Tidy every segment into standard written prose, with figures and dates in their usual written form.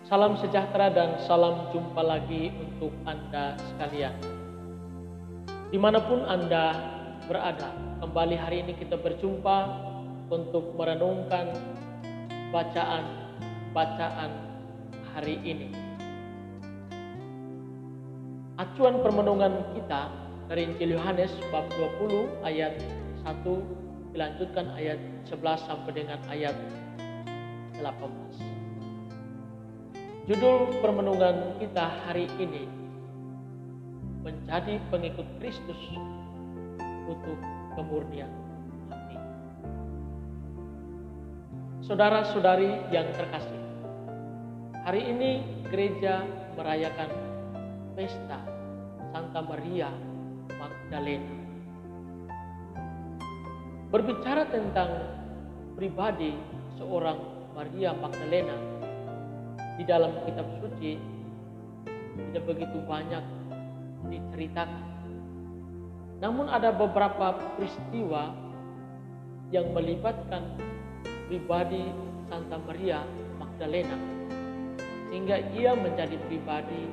Salam sejahtera dan salam jumpa lagi untuk Anda sekalian. Dimanapun Anda berada, kembali hari ini kita berjumpa untuk merenungkan bacaan hari ini. Acuan permenungan kita dari Injil Yohanes bab 20 ayat 1 dilanjutkan ayat 11 sampai dengan ayat 18. Judul permenungan kita hari ini, menjadi pengikut Kristus butuh kemurnian hati. Saudara-saudari yang terkasih, hari ini gereja merayakan pesta Santa Maria Magdalena. Berbicara tentang pribadi seorang Maria Magdalena di dalam kitab suci tidak begitu banyak diceritakan. Namun ada beberapa peristiwa yang melibatkan pribadi Santa Maria Magdalena sehingga ia menjadi pribadi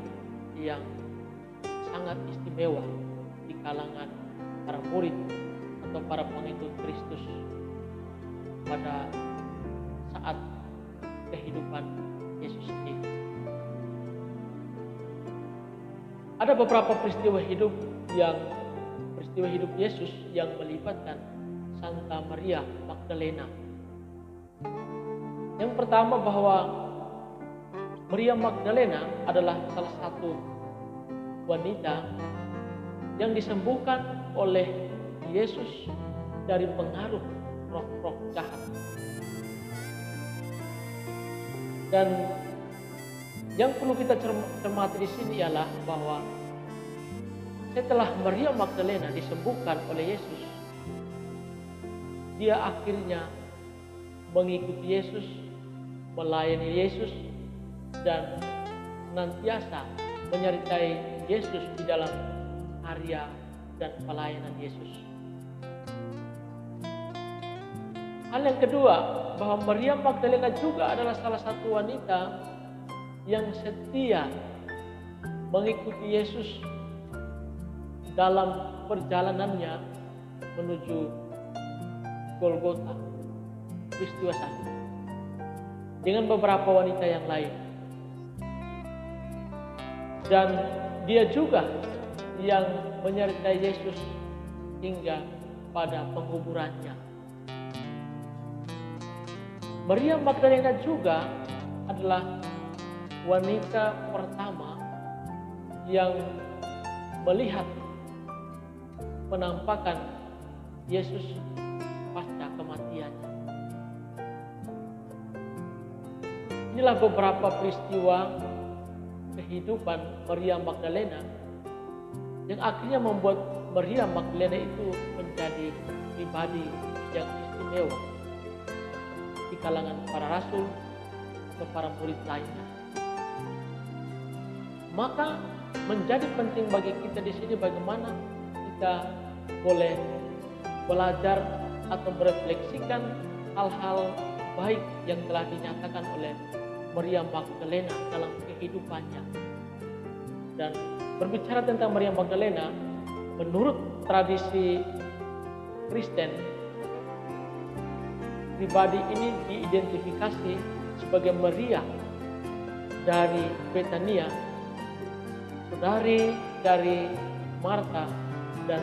yang sangat istimewa di kalangan para murid atau para pengikut Kristus pada saat kehidupan Yesus ini. Ada beberapa peristiwa hidup Yesus yang melibatkan Santa Maria Magdalena. Yang pertama, bahwa Maria Magdalena adalah salah satu wanita yang disembuhkan oleh Yesus dari pengaruh roh-roh jahat. Dan yang perlu kita cermati di sini ialah bahwa setelah Maria Magdalena disembuhkan oleh Yesus, dia akhirnya mengikuti Yesus, melayani Yesus, dan senantiasa menyertai Yesus di dalam karya dan pelayanan Yesus. Hal yang kedua, bahwa Maria Magdalena juga adalah salah satu wanita yang setia mengikuti Yesus dalam perjalanannya menuju Golgota, peristiwa salib, dengan beberapa wanita yang lain. Dan dia juga yang menyertai Yesus hingga pada penguburannya. Maria Magdalena juga adalah wanita pertama yang melihat penampakan Yesus pasca kematiannya. Inilah beberapa peristiwa kehidupan Maria Magdalena yang akhirnya membuat Maria Magdalena itu menjadi pribadi yang istimewa di kalangan para rasul atau para murid lainnya. Maka menjadi penting bagi kita di sini bagaimana kita boleh belajar atau merefleksikan hal-hal baik yang telah dinyatakan oleh Maria Magdalena dalam kehidupannya. Dan berbicara tentang Maria Magdalena, menurut tradisi Kristen, pribadi ini diidentifikasi sebagai Maria dari Betania, saudari dari Marta dan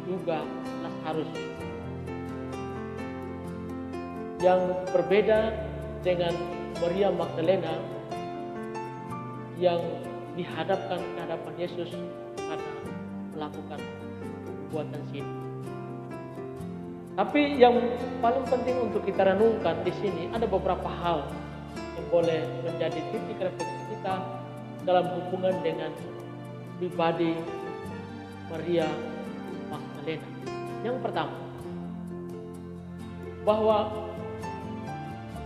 juga Lazarus. Yang berbeda dengan Maria Magdalena yang dihadapkan ke hadapan Yesus karena melakukan perbuatan zina. Tapi yang paling penting untuk kita renungkan di sini ada beberapa hal yang boleh menjadi titik refleksi kita dalam hubungan dengan pribadi Maria Magdalena. Yang pertama, bahwa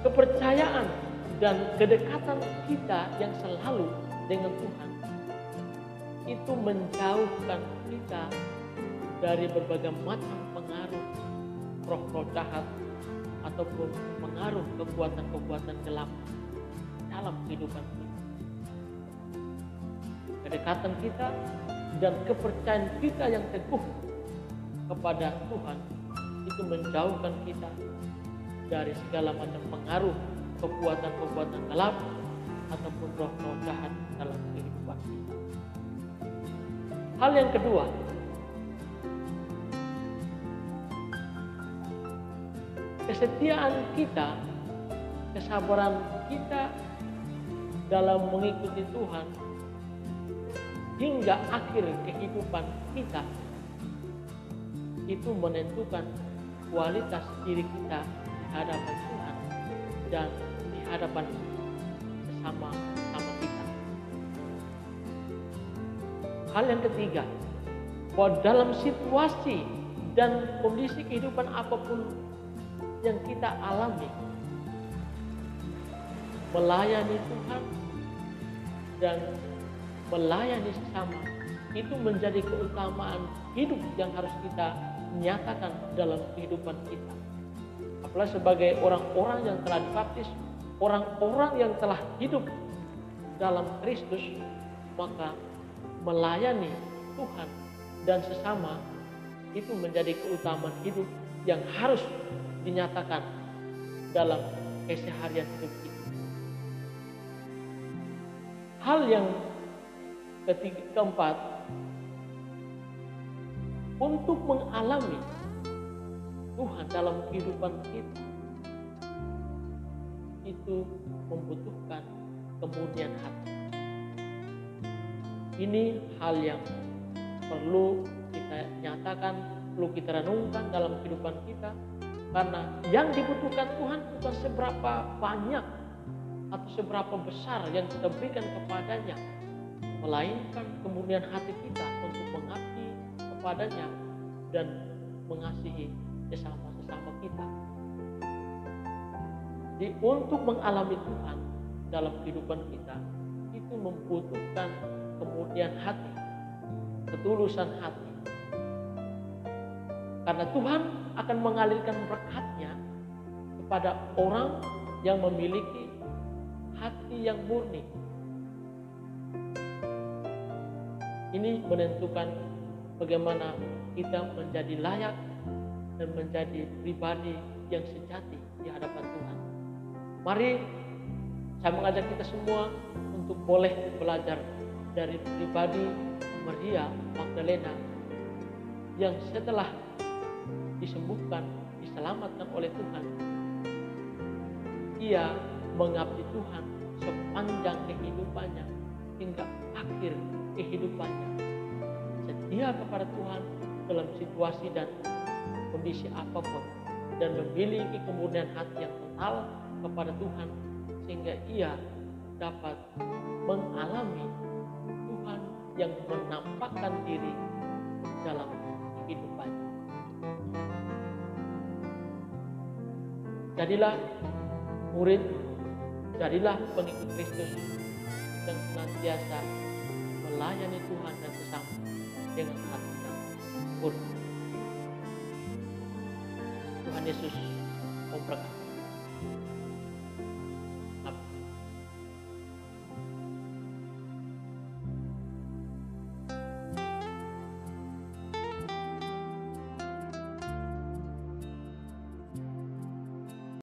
kepercayaan dan kedekatan kita yang selalu dengan Tuhan itu menjauhkan kita dari berbagai macam pengaruh roh-roh jahat ataupun pengaruh kekuatan-kekuatan gelap dalam kehidupan kita. kedekatan kita dan kepercayaan kita yang teguh kepada Tuhan itu menjauhkan kita dari segala macam pengaruh kekuatan-kekuatan gelap ataupun roh-roh jahat dalam kehidupan kita. Hal yang kedua, kesetiaan kita, kesabaran kita dalam mengikuti Tuhan hingga akhir kehidupan kita itu menentukan kualitas diri kita di hadapan Tuhan dan di hadapan sesama kita. Hal yang ketiga, bahwa dalam situasi dan kondisi kehidupan apapun yang kita alami, melayani Tuhan dan melayani sesama itu menjadi keutamaan hidup yang harus kita nyatakan dalam kehidupan kita. Apalagi sebagai orang-orang yang telah dibaptis, orang-orang yang telah hidup dalam Kristus, maka melayani Tuhan dan sesama itu menjadi keutamaan hidup yang harus dinyatakan dalam keseharian hidup kita. Hal yang keempat, untuk mengalami Tuhan dalam kehidupan kita itu membutuhkan kemurnian hati. Ini hal yang perlu kita nyatakan, perlu kita renungkan dalam kehidupan kita, karena yang dibutuhkan Tuhan bukan seberapa banyak atau seberapa besar yang kita berikan kepadanya, melainkan kemurnian hati kita untuk mengabdi kepadanya dan mengasihi sesama kita. Jadi untuk mengalami Tuhan dalam kehidupan kita itu membutuhkan kemurnian hati, ketulusan hati. Karena Tuhan akan mengalirkan berkat-Nya kepada orang yang memiliki hati yang murni. Ini menentukan bagaimana kita menjadi layak dan menjadi pribadi yang sejati di hadapan Tuhan. Mari saya mengajak kita semua untuk boleh belajar dari pribadi Maria Magdalena yang setelah disembuhkan, diselamatkan oleh Tuhan, ia mengabdi Tuhan sepanjang kehidupannya hingga akhir kehidupannya, setia kepada Tuhan dalam situasi dan kondisi apapun, dan memiliki kemurnian hati yang total kepada Tuhan sehingga ia dapat mengalami Tuhan yang menampakkan diri dalam kehidupannya. Jadilah murid, jadilah pengikut Kristus yang senantiasa melayani Tuhan dan sesama dengan hati yang murni. Tuhan Yesus memberkati.